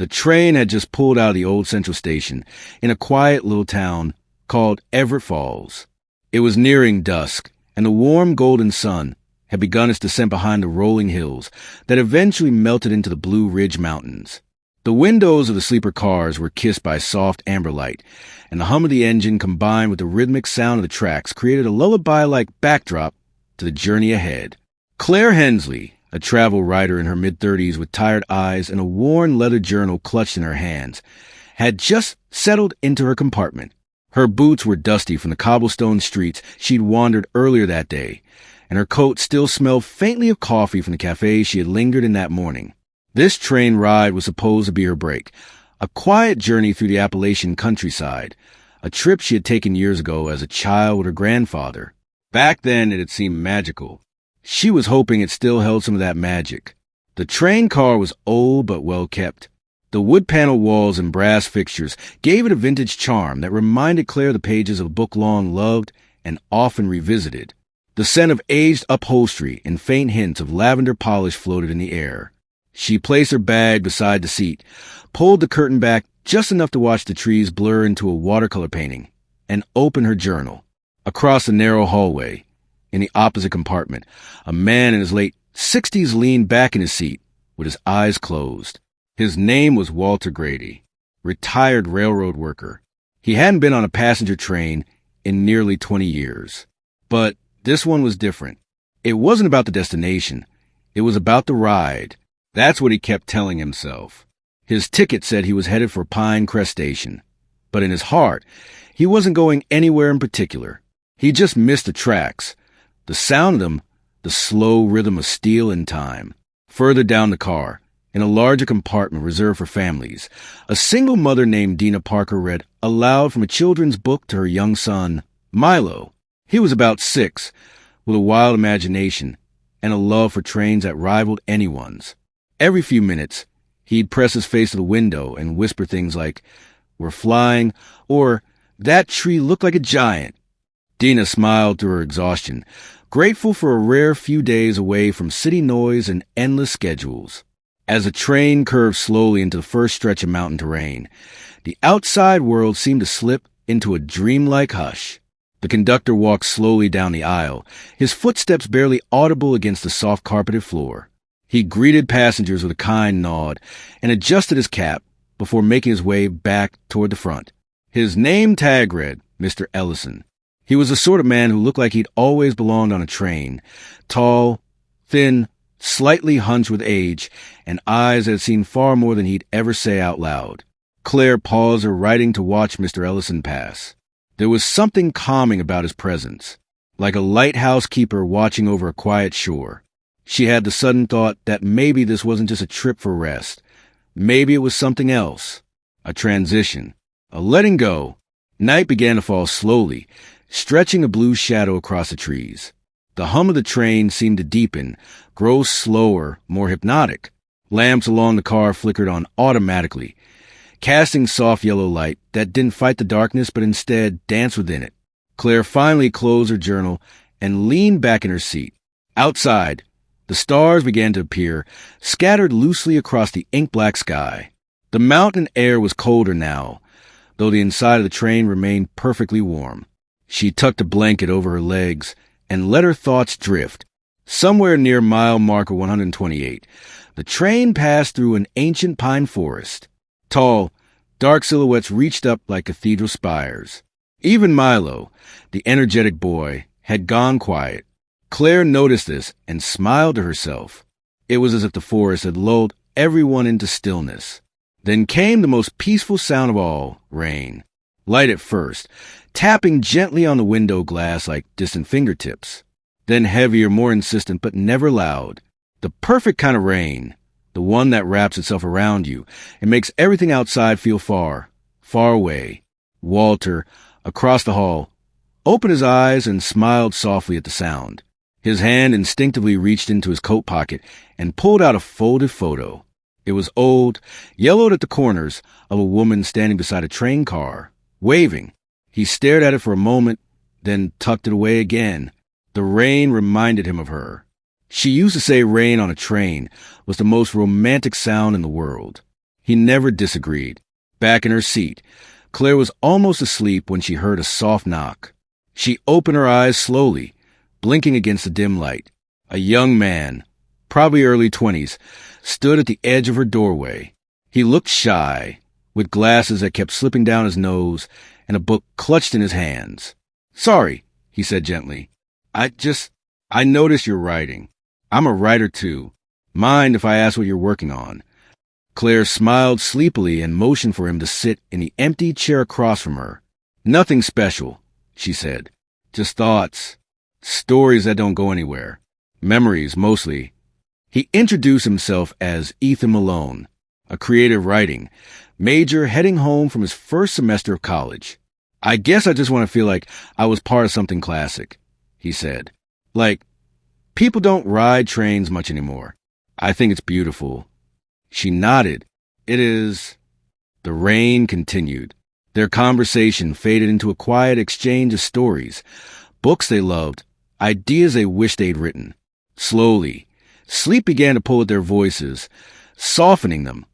The train had just pulled out of the old Central Station in a quiet little town called Everett Falls. It was nearing dusk, and the warm golden sun had begun its descent behind the rolling hills that eventually melted into the Blue Ridge Mountains. The windows of the sleeper cars were kissed by soft amber light, and the hum of the engine combined with the rhythmic sound of the tracks created a lullaby-like backdrop to the journey ahead. Claire Hensley, a travel writer in her mid-30s with tired eyes and a worn leather journal clutched in her hands, had just settled into her compartment. Her boots were dusty from the cobblestone streets she'd wandered earlier that day, and her coat still smelled faintly of coffee from the cafe she had lingered in that morning. This train ride was supposed to be her break, a quiet journey through the Appalachian countryside, a trip she had taken years ago as a child with her grandfather. Back then it had seemed magical. She was hoping it still held some of that magic. The train car was old but well kept. The wood-paneled walls and brass fixtures gave it a vintage charm that reminded Claire of the pages of a book long loved and often revisited. The scent of aged upholstery and faint hints of lavender polish floated in the air. She placed her bag beside the seat, pulled the curtain back just enough to watch the trees blur into a watercolor painting, and opened her journal. Across the narrow hallway, in the opposite compartment, a man in his late 60s leaned back in his seat with his eyes closed. His name was Walter Grady, retired railroad worker. He hadn't been on a passenger train in nearly 20 years. But this one was different. It wasn't about the destination. It was about the ride. That's what he kept telling himself. His ticket said he was headed for Pine Crest Station. But in his heart, he wasn't going anywhere in particular. He just missed the tracks. The sound of them, the slow rhythm of steel and time. Further down the car, in a larger compartment reserved for families, a single mother named Dina Parker read aloud from a children's book to her young son, Milo. He was about 6, with a wild imagination and a love for trains that rivaled anyone's. Every few minutes, he'd press his face to the window and whisper things like, "We're flying," or "That tree looked like a giant." Dina smiled through her exhaustion, grateful for a rare few days away from city noise and endless schedules. As the train curved slowly into the first stretch of mountain terrain, the outside world seemed to slip into a dreamlike hush. The conductor walked slowly down the aisle, his footsteps barely audible against the soft carpeted floor. He greeted passengers with a kind nod and adjusted his cap before making his way back toward the front. His name tag read, Mr. Ellison. He was the sort of man who looked like he'd always belonged on a train, tall, thin, slightly hunched with age, and eyes that had seen far more than he'd ever say out loud. Claire paused her writing to watch Mr. Ellison pass. There was something calming about his presence, like a lighthouse keeper watching over a quiet shore. She had the sudden thought that maybe this wasn't just a trip for rest. Maybe it was something else. A transition. A letting go. Night began to fall slowly, stretching a blue shadow across the trees. The hum of the train seemed to deepen, grow slower, more hypnotic. Lamps along the car flickered on automatically, casting soft yellow light that didn't fight the darkness but instead danced within it. Claire finally closed her journal and leaned back in her seat. Outside, the stars began to appear, scattered loosely across the ink-black sky. The mountain air was colder now, though the inside of the train remained perfectly warm. She tucked a blanket over her legs and let her thoughts drift. Somewhere near mile marker 128, the train passed through an ancient pine forest. Tall, dark silhouettes reached up like cathedral spires. Even Milo, the energetic boy, had gone quiet. Claire noticed this and smiled to herself. It was as if the forest had lulled everyone into stillness. Then came the most peaceful sound of all, rain. Light at first, tapping gently on the window glass like distant fingertips. Then heavier, more insistent, but never loud. The perfect kind of rain, the one that wraps itself around you and makes everything outside feel far, far away. Walter, across the hall, opened his eyes and smiled softly at the sound. His hand instinctively reached into his coat pocket and pulled out a folded photo. It was old, yellowed at the corners, of a woman standing beside a train car, waving. He stared at it for a moment, then tucked it away again. The rain reminded him of her. She used to say rain on a train was the most romantic sound in the world. He never disagreed. Back in her seat, Claire was almost asleep when she heard a soft knock. She opened her eyes slowly, blinking against the dim light. A young man, probably early 20s, stood at the edge of her doorway. He looked shy, with glasses that kept slipping down his nose and a book clutched in his hands. "Sorry," he said gently. I noticed you're writing. I'm a writer too. Mind if I ask what you're working on?" Claire smiled sleepily and motioned for him to sit in the empty chair across from her. "Nothing special," she said. "Just thoughts. Stories that don't go anywhere. Memories, mostly." He introduced himself as Ethan Malone, a creative writing major heading home from his first semester of college. "I guess I just want to feel like I was part of something classic," he said. "Like, people don't ride trains much anymore. I think it's beautiful." She nodded. "It is." The rain continued. Their conversation faded into a quiet exchange of stories, books they loved, ideas they wished they'd written. Slowly, sleep began to pull at their voices, softening them,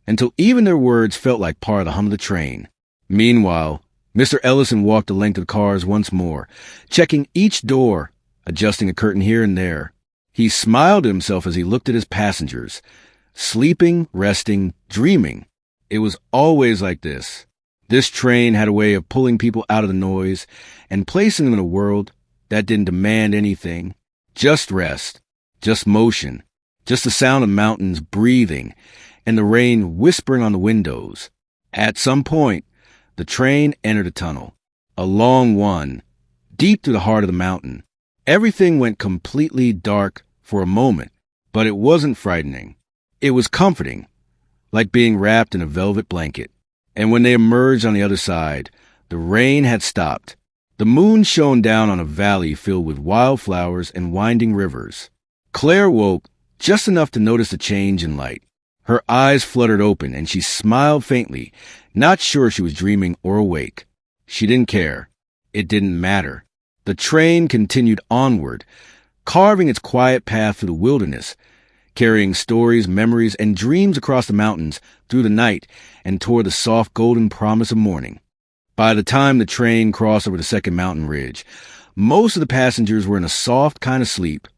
until even their words felt like part of the hum of the train. Meanwhile, Mr. Ellison walked the length of the cars once more, checking each door, adjusting a curtain here and there. He smiled to himself as he looked at his passengers, sleeping, resting, dreaming. It was always like this. This train had a way of pulling people out of the noise and placing them in a world that didn't demand anything. Just rest, just motion, just the sound of mountains breathing and the rain whispering on the windows. At some point, the train entered a tunnel, a long one, deep through the heart of the mountain. Everything went completely dark for a moment, but it wasn't frightening. It was comforting, like being wrapped in a velvet blanket. And when they emerged on the other side, the rain had stopped. The moon shone down on a valley filled with wildflowers and winding rivers. Claire woke just enough to notice the change in light. Her eyes fluttered open, and she smiled faintly, not sure she was dreaming or awake. She didn't care. It didn't matter. The train continued onward, carving its quiet path through the wilderness, carrying stories, memories, and dreams across the mountains, through the night, and toward the soft golden promise of morning. By the time the train crossed over the second mountain ridge, most of the passengers were in a soft kind of sleep,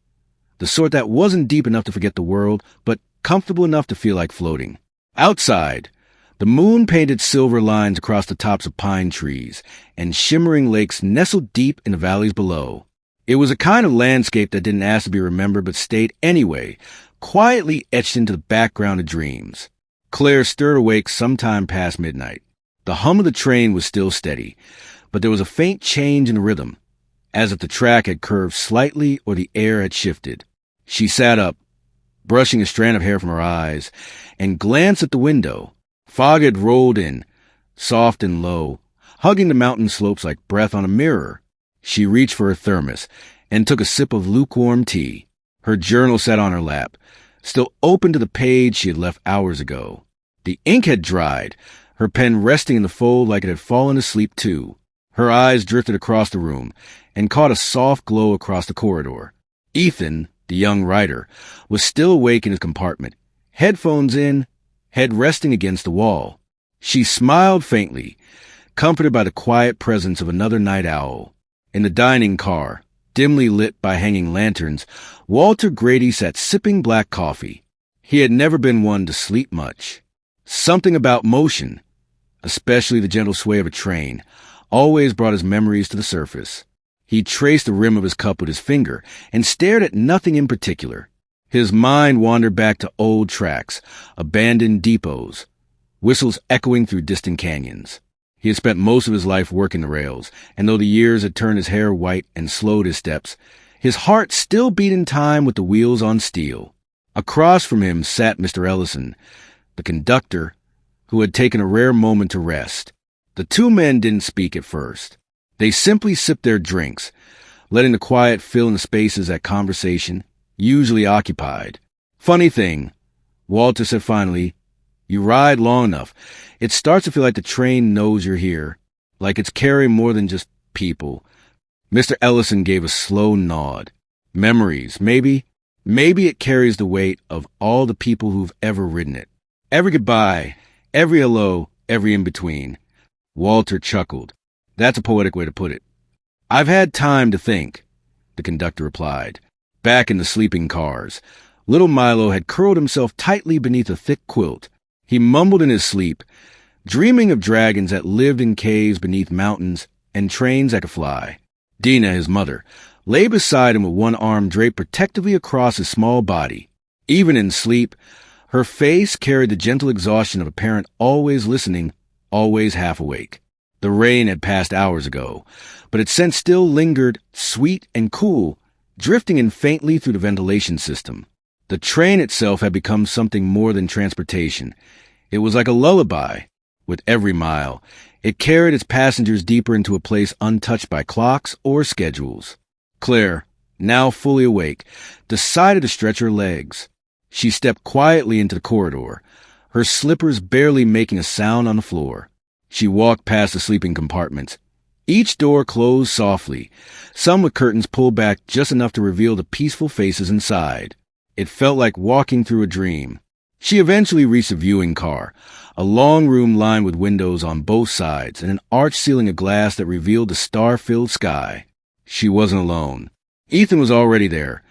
the sort that wasn't deep enough to forget the world, but comfortable enough to feel like floating. Outside, the moon painted silver lines across the tops of pine trees, and shimmering lakes nestled deep in the valleys below. It was a kind of landscape that didn't ask to be remembered but stayed anyway, quietly etched into the background of dreams. Claire stirred awake sometime past midnight. The hum of the train was still steady, but there was a faint change in the rhythm, as if the track had curved slightly or the air had shifted. She sat up, brushing a strand of hair from her eyes, and glanced at the window. Fog had rolled in, soft and low, hugging the mountain slopes like breath on a mirror. She reached for her thermos and took a sip of lukewarm tea. Her journal sat on her lap, still open to the page she had left hours ago. The ink had dried, her pen resting in the fold like it had fallen asleep too. Her eyes drifted across the room and caught a soft glow across the corridor. Ethan, the young writer, was still awake in his compartment, headphones in, head resting against the wall. She smiled faintly, comforted by the quiet presence of another night owl. In the dining car, dimly lit by hanging lanterns, Walter Grady sat sipping black coffee. He had never been one to sleep much. Something about motion, especially the gentle sway of a train, always brought his memories to the surface. He traced the rim of his cup with his finger and stared at nothing in particular. His mind wandered back to old tracks, abandoned depots, whistles echoing through distant canyons. He had spent most of his life working the rails, and though the years had turned his hair white and slowed his steps, his heart still beat in time with the wheels on steel. Across from him sat Mr. Ellison, the conductor, who had taken a rare moment to rest. The two men didn't speak at first. They simply sipped their drinks, letting the quiet fill in the spaces that conversation usually occupied. "Funny thing," Walter said finally, "you ride long enough, it starts to feel like the train knows you're here, like it's carrying more than just people." Mr. Ellison gave a slow nod. "Memories, maybe. Maybe it carries the weight of all the people who've ever ridden it." Every goodbye, every hello, every in-between. Walter chuckled. That's a poetic way to put it. I've had time to think, the conductor replied. Back in the sleeping cars, little Milo had curled himself tightly beneath a thick quilt. He mumbled in his sleep, dreaming of dragons that lived in caves beneath mountains and trains that could fly. Dina, his mother, lay beside him with one arm draped protectively across his small body. Even in sleep, her face carried the gentle exhaustion of a parent always listening, always half awake. The rain had passed hours ago, but its scent still lingered, sweet and cool, drifting in faintly through the ventilation system. The train itself had become something more than transportation. It was like a lullaby. With every mile, it carried its passengers deeper into a place untouched by clocks or schedules. Claire, now fully awake, decided to stretch her legs. She stepped quietly into the corridor, her slippers barely making a sound on the floor. She walked past the sleeping compartments. Each door closed softly, some with curtains pulled back just enough to reveal the peaceful faces inside. It felt like walking through a dream. She eventually reached the viewing car, a long room lined with windows on both sides and an arched ceiling of glass that revealed the star-filled sky. She wasn't alone. Ethan was already there,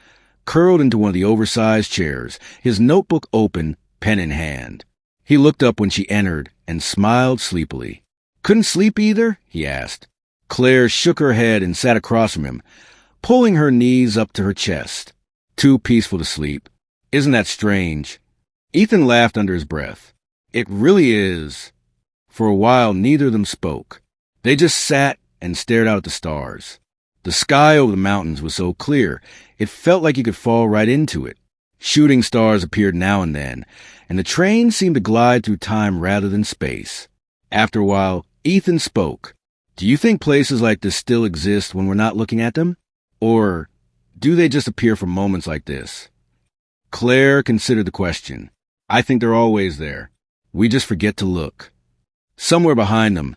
curled into one of the oversized chairs, his notebook open, pen in hand. He looked up when she entered and smiled sleepily. Couldn't sleep either? He asked. Claire shook her head and sat across from him, pulling her knees up to her chest. Too peaceful to sleep. Isn't that strange? Ethan laughed under his breath. It really is. For a while, neither of them spoke. They just sat and stared out at the stars. The sky over the mountains was so clear, it felt like you could fall right into it. Shooting stars appeared now and then, and the train seemed to glide through time rather than space. After a while, Ethan spoke. Do you think places like this still exist when we're not looking at them? Or do they just appear for moments like this? Claire considered the question. I think they're always there. We just forget to look. Somewhere behind them,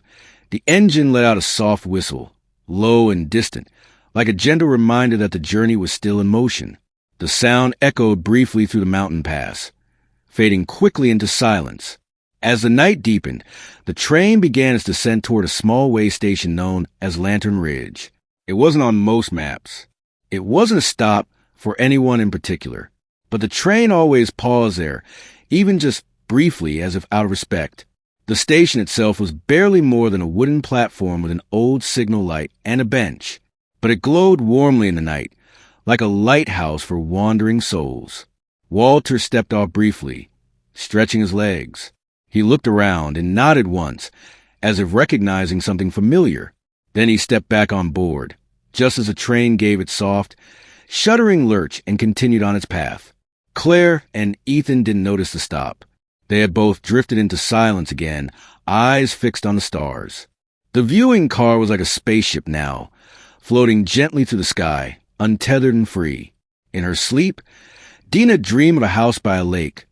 the engine let out a soft whistle, low and distant, like a gentle reminder that the journey was still in motion. The sound echoed briefly through the mountain pass, fading quickly into silence. As the night deepened, the train began its descent toward a small way station known as Lantern Ridge. It wasn't on most maps. It wasn't a stop for anyone in particular, but the train always paused there, even just briefly as if out of respect. The station itself was barely more than a wooden platform with an old signal light and a bench, but it glowed warmly in the night, like a lighthouse for wandering souls. Walter stepped off briefly, stretching his legs. He looked around and nodded once, as if recognizing something familiar. Then he stepped back on board, just as the train gave its soft, shuddering lurch and continued on its path. Claire and Ethan didn't notice the stop. They had both drifted into silence again, eyes fixed on the stars. The viewing car was like a spaceship now, floating gently through the sky, untethered and free. In her sleep, Dina dreamed of a house by a lake,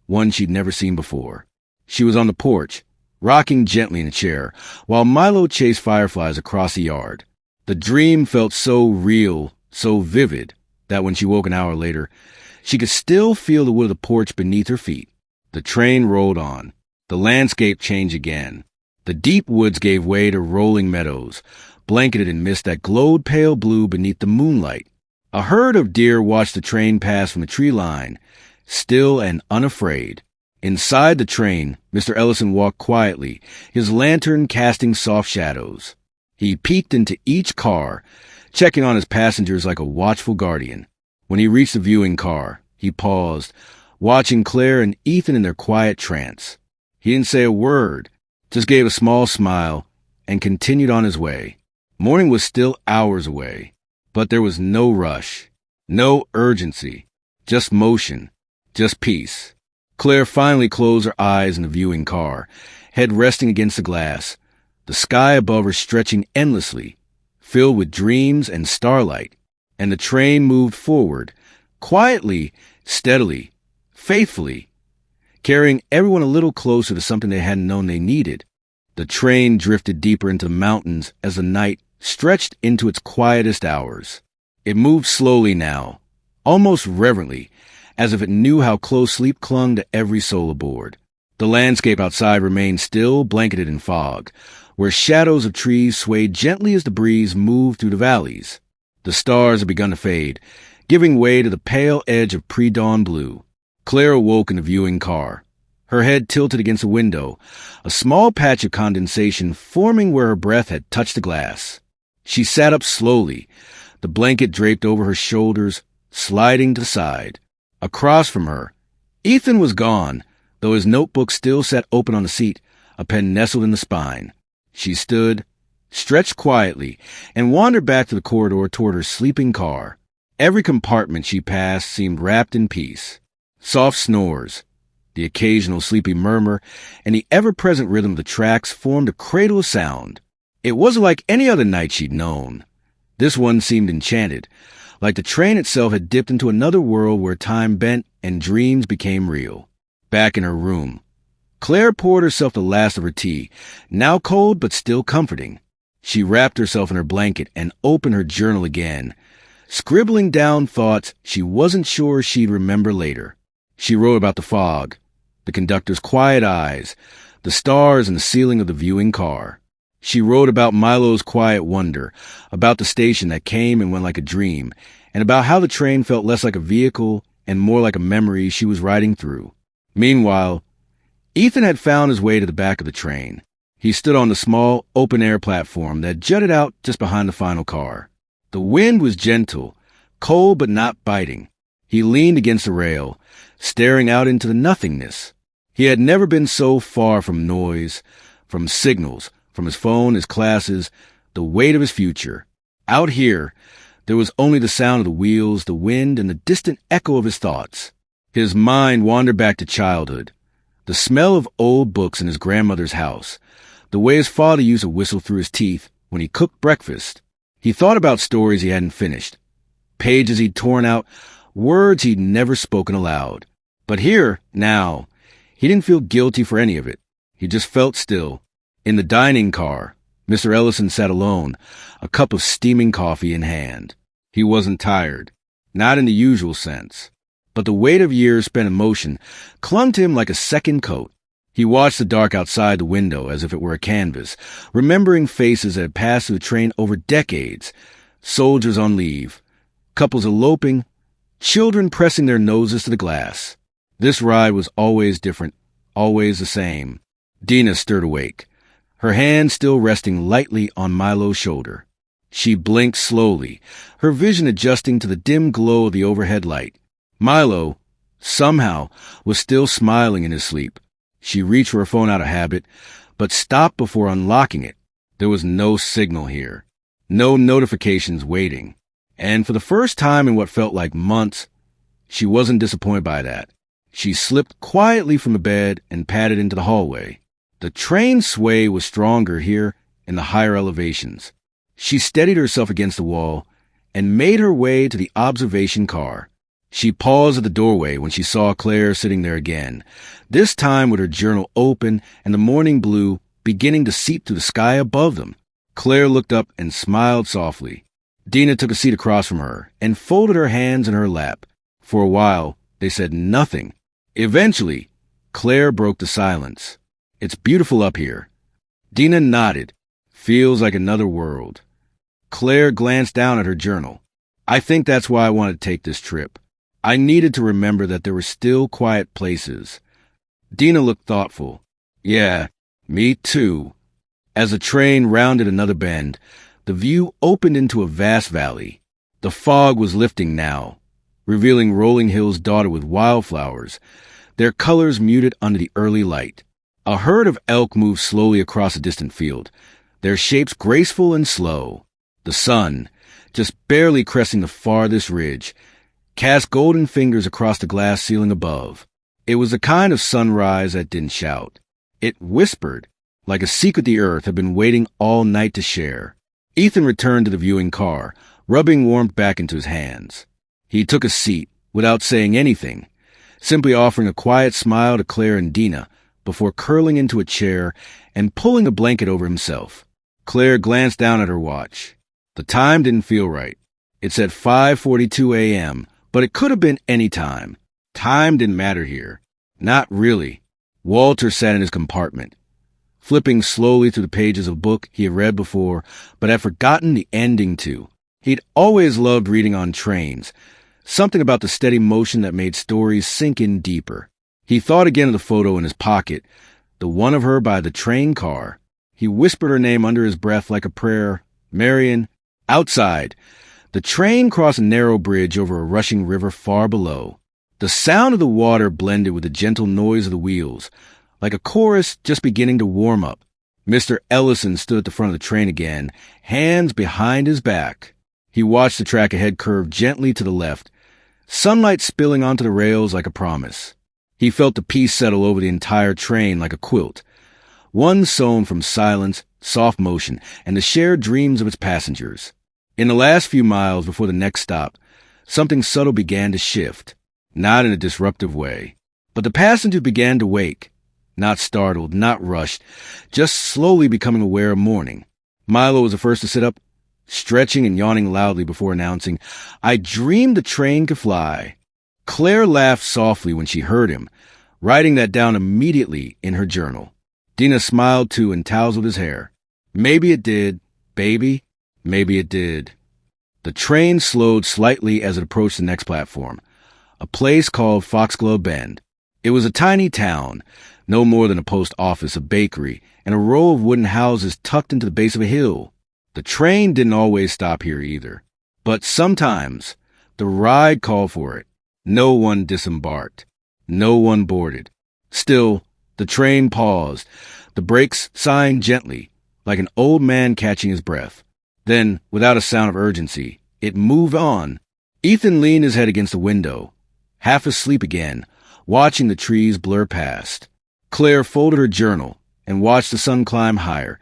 one she'd never seen before. She was on the porch, rocking gently in a chair, while Milo chased fireflies across the yard. The dream felt so real, so vivid, that when she woke an hour later, she could still feel the wood of the porch beneath her feet. The train rolled on. The landscape changed again. The deep woods gave way to rolling meadows, blanketed in mist that glowed pale blue beneath the moonlight. A herd of deer watched the train pass from the tree line, still and unafraid. Inside the train, Mr. Ellison walked quietly, his lantern casting soft shadows. He peeked into each car, checking on his passengers like a watchful guardian. When he reached the viewing car, he paused, watching Claire and Ethan in their quiet trance. He didn't say a word, just gave a small smile, and continued on his way. Morning was still hours away, but there was no rush, no urgency, just motion, just peace. Claire finally closed her eyes in the viewing car, head resting against the glass, the sky above her stretching endlessly, filled with dreams and starlight, and the train moved forward, quietly, steadily, faithfully, carrying everyone a little closer to something they hadn't known they needed. The train drifted deeper into the mountains as the night stretched into its quietest hours. It moved slowly now, almost reverently, as if it knew how close sleep clung to every soul aboard. The landscape outside remained still, blanketed in fog, where shadows of trees swayed gently as the breeze moved through the valleys. The stars had begun to fade, giving way to the pale edge of pre-dawn blue. Claire awoke in the viewing car, her head tilted against a window, a small patch of condensation forming where her breath had touched the glass. She sat up slowly, the blanket draped over her shoulders, sliding to the side. Across from her, Ethan was gone, though his notebook still sat open on the seat, a pen nestled in the spine. She stood, stretched quietly, and wandered back to the corridor toward her sleeping car. Every compartment she passed seemed wrapped in peace. Soft snores, the occasional sleepy murmur, and the ever-present rhythm of the tracks formed a cradle of sound. It wasn't like any other night she'd known. This one seemed enchanted, like the train itself had dipped into another world where time bent and dreams became real. Back in her room, Claire poured herself the last of her tea, now cold but still comforting. She wrapped herself in her blanket and opened her journal again, scribbling down thoughts she wasn't sure she'd remember later. She wrote about the fog, the conductor's quiet eyes, the stars in the ceiling of the viewing car. She wrote about Milo's quiet wonder, about the station that came and went like a dream, and about how the train felt less like a vehicle and more like a memory she was riding through. Meanwhile, Ethan had found his way to the back of the train. He stood on the small, open-air platform that jutted out just behind the final car. The wind was gentle, cold but not biting. He leaned against the rail, staring out into the nothingness. He had never been so far from noise, from signals, from his phone, his classes, the weight of his future. Out here, there was only the sound of the wheels, the wind, and the distant echo of his thoughts. His mind wandered back to childhood, the smell of old books in his grandmother's house, the way his father used to whistle through his teeth when he cooked breakfast. He thought about stories he hadn't finished, pages he'd torn out, words he'd never spoken aloud. But here, now, he didn't feel guilty for any of it. He just felt still. In the dining car, Mr. Ellison sat alone, a cup of steaming coffee in hand. He wasn't tired, not in the usual sense, but the weight of years spent in motion clung to him like a second coat. He watched the dark outside the window as if it were a canvas, remembering faces that had passed through the train over decades, soldiers on leave, couples eloping, children pressing their noses to the glass. This ride was always different, always the same. Dina stirred awake, her hand still resting lightly on Milo's shoulder. She blinked slowly, her vision adjusting to the dim glow of the overhead light. Milo, somehow, was still smiling in his sleep. She reached for her phone out of habit, but stopped before unlocking it. There was no signal here, no notifications waiting. And for the first time in what felt like months, she wasn't disappointed by that. She slipped quietly from the bed and padded into the hallway. The train sway was stronger here in the higher elevations. She steadied herself against the wall and made her way to the observation car. She paused at the doorway when she saw Claire sitting there again, this time with her journal open and the morning blue beginning to seep through the sky above them. Claire looked up and smiled softly. Dina took a seat across from her and folded her hands in her lap. For a while, they said nothing. Eventually, Claire broke the silence. "It's beautiful up here." Dina nodded. "Feels like another world." Claire glanced down at her journal. "I think that's why I wanted to take this trip. I needed to remember that there were still quiet places." Dina looked thoughtful. "Yeah, me too." As the train rounded another bend, the view opened into a vast valley. The fog was lifting now, revealing rolling hills dotted with wildflowers, their colors muted under the early light. A herd of elk moved slowly across a distant field, their shapes graceful and slow. The sun, just barely cresting the farthest ridge, cast golden fingers across the glass ceiling above. It was the kind of sunrise that didn't shout. It whispered, like a secret the earth had been waiting all night to share. Ethan returned to the viewing car, rubbing warmth back into his hands. He took a seat, without saying anything, simply offering a quiet smile to Claire and Dina before curling into a chair and pulling a blanket over himself. Claire glanced down at her watch. The time didn't feel right. It said 5:42 a.m., but it could have been any time. Time didn't matter here. Not really. Walter sat in his compartment, flipping slowly through the pages of a book he had read before, but had forgotten the ending to. He'd always loved reading on trains, something about the steady motion that made stories sink in deeper. He thought again of the photo in his pocket, the one of her by the train car. He whispered her name under his breath like a prayer. Marion. Outside, the train crossed a narrow bridge over a rushing river far below. The sound of the water blended with the gentle noise of the wheels, like a chorus just beginning to warm up. Mr. Ellison stood at the front of the train again, hands behind his back. He watched the track ahead curve gently to the left, sunlight spilling onto the rails like a promise. He felt the peace settle over the entire train like a quilt, one sewn from silence, soft motion, and the shared dreams of its passengers. In the last few miles before the next stop, something subtle began to shift, not in a disruptive way, but the passengers began to wake, not startled, not rushed, just slowly becoming aware of morning. Milo was the first to sit up, stretching and yawning loudly before announcing, "I dreamed the train could fly." Claire laughed softly when she heard him, writing that down immediately in her journal. Dina smiled too and tousled his hair. "Maybe it did, baby. Maybe it did." The train slowed slightly as it approached the next platform, a place called Foxglove Bend. It was a tiny town, no more than a post office, a bakery, and a row of wooden houses tucked into the base of a hill. The train didn't always stop here either, but sometimes the ride called for it. No one disembarked. No one boarded. Still, the train paused, the brakes sighing gently, like an old man catching his breath. Then, without a sound of urgency, it moved on. Ethan leaned his head against the window, half asleep again, watching the trees blur past. Claire folded her journal and watched the sun climb higher,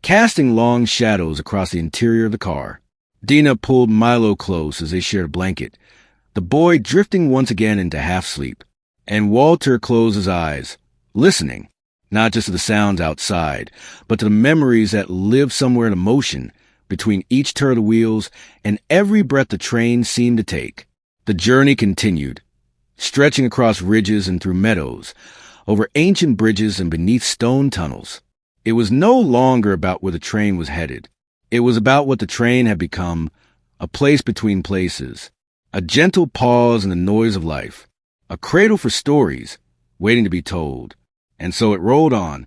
casting long shadows across the interior of the car. Dina pulled Milo close as they shared a blanket, the boy drifting once again into half-sleep. And Walter closed his eyes, listening, not just to the sounds outside, but to the memories that lived somewhere in motion between each turn of the wheels and every breath the train seemed to take. The journey continued, stretching across ridges and through meadows, over ancient bridges and beneath stone tunnels. It was no longer about where the train was headed. It was about what the train had become, a place between places, a gentle pause in the noise of life, a cradle for stories, waiting to be told. And so it rolled on.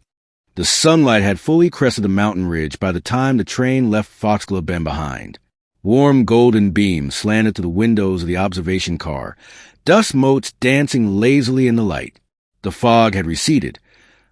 The sunlight had fully crested the mountain ridge by the time the train left Foxglove Bend behind. Warm golden beams slanted through the windows of the observation car, dust motes dancing lazily in the light. The fog had receded,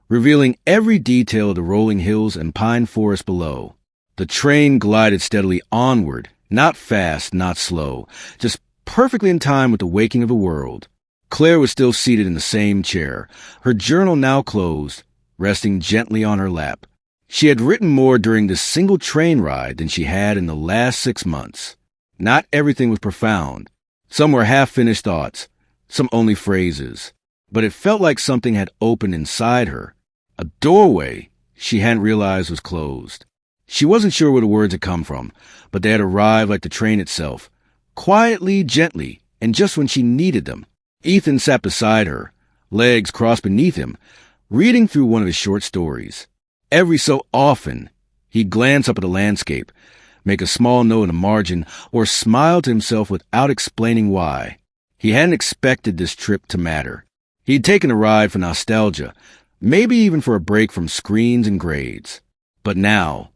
revealing every detail of the rolling hills and pine forest below. The train glided steadily onward, not fast, not slow, just perfectly in time with the waking of the world. Claire was still seated in the same chair, her journal now closed, resting gently on her lap. She had written more during this single train ride than she had in the last 6 months. Not everything was profound. Some were half-finished thoughts, some only phrases. But it felt like something had opened inside her, a doorway she hadn't realized was closed. She wasn't sure where the words had come from, but they had arrived like the train itself, quietly, gently, and just when she needed them. Ethan sat beside her, legs crossed beneath him, reading through one of his short stories. Every so often, he'd glance up at the landscape, make a small note in the margin, or smile to himself without explaining why. He hadn't expected this trip to matter. He'd taken a ride for nostalgia, maybe even for a break from screens and grades. But now,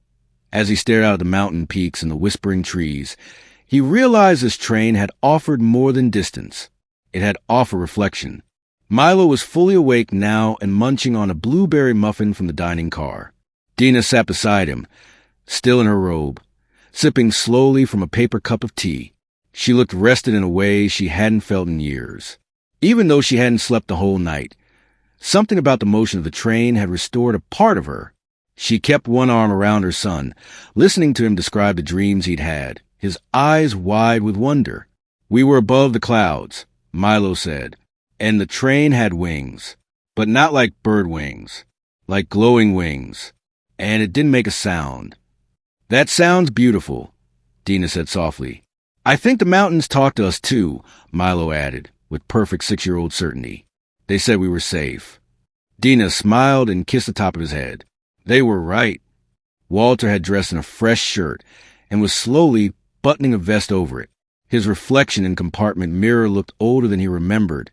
as he stared out at the mountain peaks and the whispering trees, he realized this train had offered more than distance. It had offered reflection. Milo was fully awake now and munching on a blueberry muffin from the dining car. Dina sat beside him, still in her robe, sipping slowly from a paper cup of tea. She looked rested in a way she hadn't felt in years. Even though she hadn't slept the whole night, something about the motion of the train had restored a part of her. She kept one arm around her son, listening to him describe the dreams he'd had, his eyes wide with wonder. "We were above the clouds," Milo said, "and the train had wings, but not like bird wings, like glowing wings, and it didn't make a sound." "That sounds beautiful," Dina said softly. "I think the mountains talked to us too," Milo added, with perfect 6-year-old certainty. "They said we were safe." Dina smiled and kissed the top of his head. They were right. Walter had dressed in a fresh shirt and was slowly buttoning a vest over it. His reflection in compartment mirror looked older than he remembered,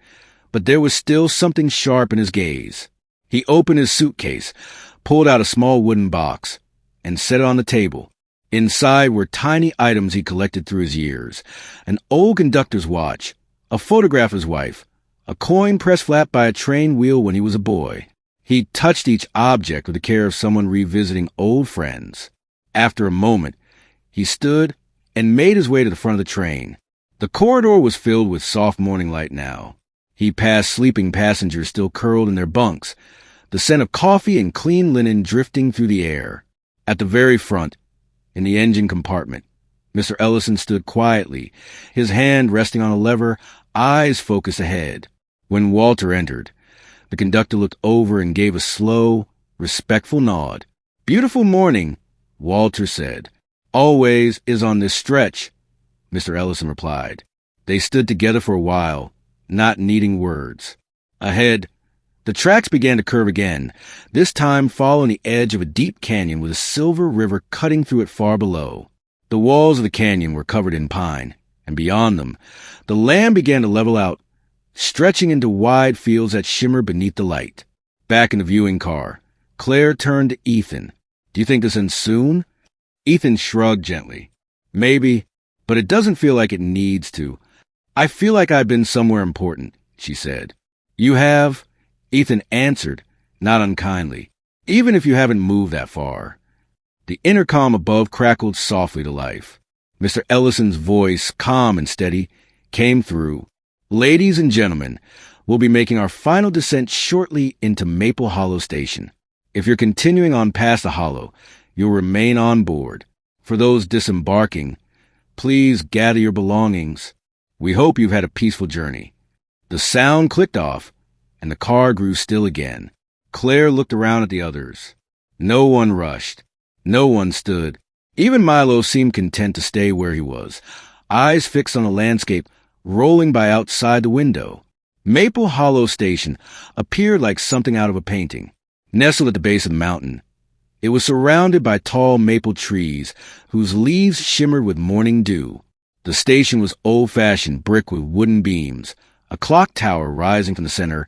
but there was still something sharp in his gaze. He opened his suitcase, pulled out a small wooden box, and set it on the table. Inside were tiny items he collected through his years: an old conductor's watch, a photograph of his wife, a coin pressed flat by a train wheel when he was a boy. He touched each object with the care of someone revisiting old friends. After a moment, he stood and made his way to the front of the train. The corridor was filled with soft morning light now. He passed sleeping passengers still curled in their bunks, the scent of coffee and clean linen drifting through the air. At the very front, in the engine compartment, Mr. Ellison stood quietly, his hand resting on a lever, eyes focused ahead. When Walter entered, the conductor looked over and gave a slow, respectful nod. "Beautiful morning," Walter said. "Always is on this stretch," Mr. Ellison replied. They stood together for a while, not needing words. Ahead, the tracks began to curve again, this time following the edge of a deep canyon with a silver river cutting through it far below. The walls of the canyon were covered in pine, and beyond them, the land began to level out, stretching into wide fields that shimmered beneath the light. Back in the viewing car, Claire turned to Ethan. "Do you think this ends soon?" Ethan shrugged gently. "Maybe, but it doesn't feel like it needs to. I feel like I've been somewhere important," she said. "You have?" Ethan answered, not unkindly. "Even if you haven't moved that far." The intercom above crackled softly to life. Mr. Ellison's voice, calm and steady, came through. "Ladies and gentlemen, we'll be making our final descent shortly into Maple Hollow Station. If you're continuing on past the Hollow, you'll remain on board. For those disembarking, please gather your belongings. We hope you've had a peaceful journey." The sound clicked off, and the car grew still again. Claire looked around at the others. No one rushed. No one stood. Even Milo seemed content to stay where he was, eyes fixed on the landscape rolling by outside the window. Maple Hollow Station appeared like something out of a painting. Nestled at the base of the mountain, it was surrounded by tall maple trees whose leaves shimmered with morning dew. The station was old-fashioned brick with wooden beams, a clock tower rising from the center,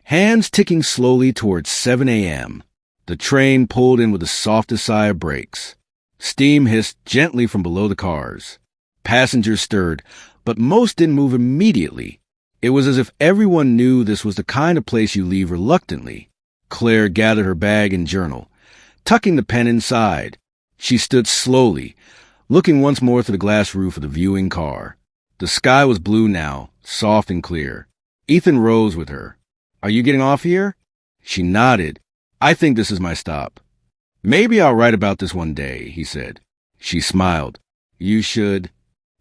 hands ticking slowly towards 7 a.m. The train pulled in with the softest sigh of brakes. Steam hissed gently from below the cars. Passengers stirred, but most didn't move immediately. It was as if everyone knew this was the kind of place you leave reluctantly. Claire gathered her bag and journal, tucking the pen inside. She stood slowly, looking once more through the glass roof of the viewing car. The sky was blue now, soft and clear. Ethan rose with her. "Are you getting off here?" She nodded. "I think this is my stop." "Maybe I'll write about this one day," he said. She smiled. "You should."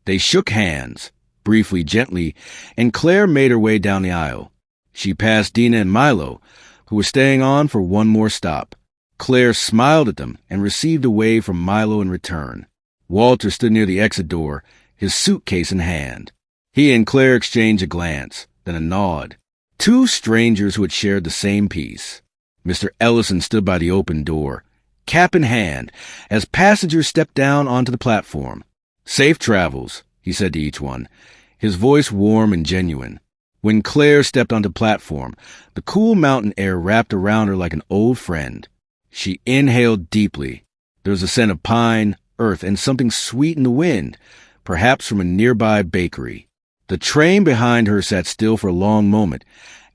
They shook hands, briefly, gently, and Claire made her way down the aisle. She passed Dina and Milo, who were staying on for one more stop. Claire smiled at them and received a wave from Milo in return. Walter stood near the exit door, his suitcase in hand. He and Claire exchanged a glance, then a nod. Two strangers who had shared the same peace. Mr. Ellison stood by the open door, cap in hand, as passengers stepped down onto the platform. "Safe travels," he said to each one, his voice warm and genuine. When Claire stepped onto the platform, the cool mountain air wrapped around her like an old friend. She inhaled deeply. There was a scent of pine, earth, and something sweet in the wind, perhaps from a nearby bakery. The train behind her sat still for a long moment,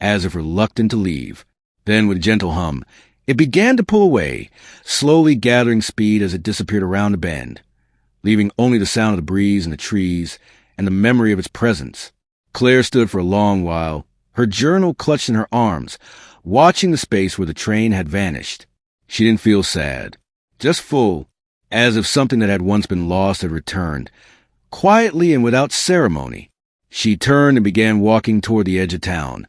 as if reluctant to leave. Then, with a gentle hum, it began to pull away, slowly gathering speed as it disappeared around a bend, leaving only the sound of the breeze and the trees and the memory of its presence. Claire stood for a long while, her journal clutched in her arms, watching the space where the train had vanished. She didn't feel sad, just full, as if something that had once been lost had returned. Quietly and without ceremony, she turned and began walking toward the edge of town,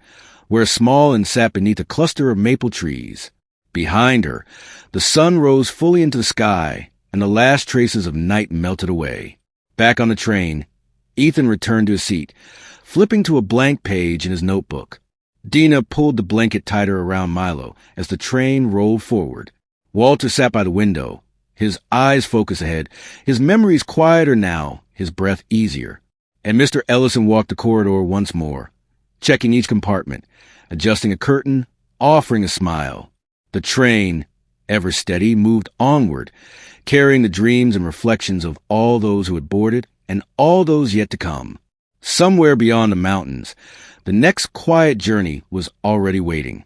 where a small inn sat beneath a cluster of maple trees. Behind her, the sun rose fully into the sky, and the last traces of night melted away. Back on the train, Ethan returned to his seat, flipping to a blank page in his notebook. Dina pulled the blanket tighter around Milo as the train rolled forward. Walter sat by the window, his eyes focused ahead, his memories quieter now, his breath easier. And Mr. Ellison walked the corridor once more, checking each compartment, adjusting a curtain, offering a smile. The train, ever steady, moved onward, carrying the dreams and reflections of all those who had boarded and all those yet to come. Somewhere beyond the mountains, the next quiet journey was already waiting.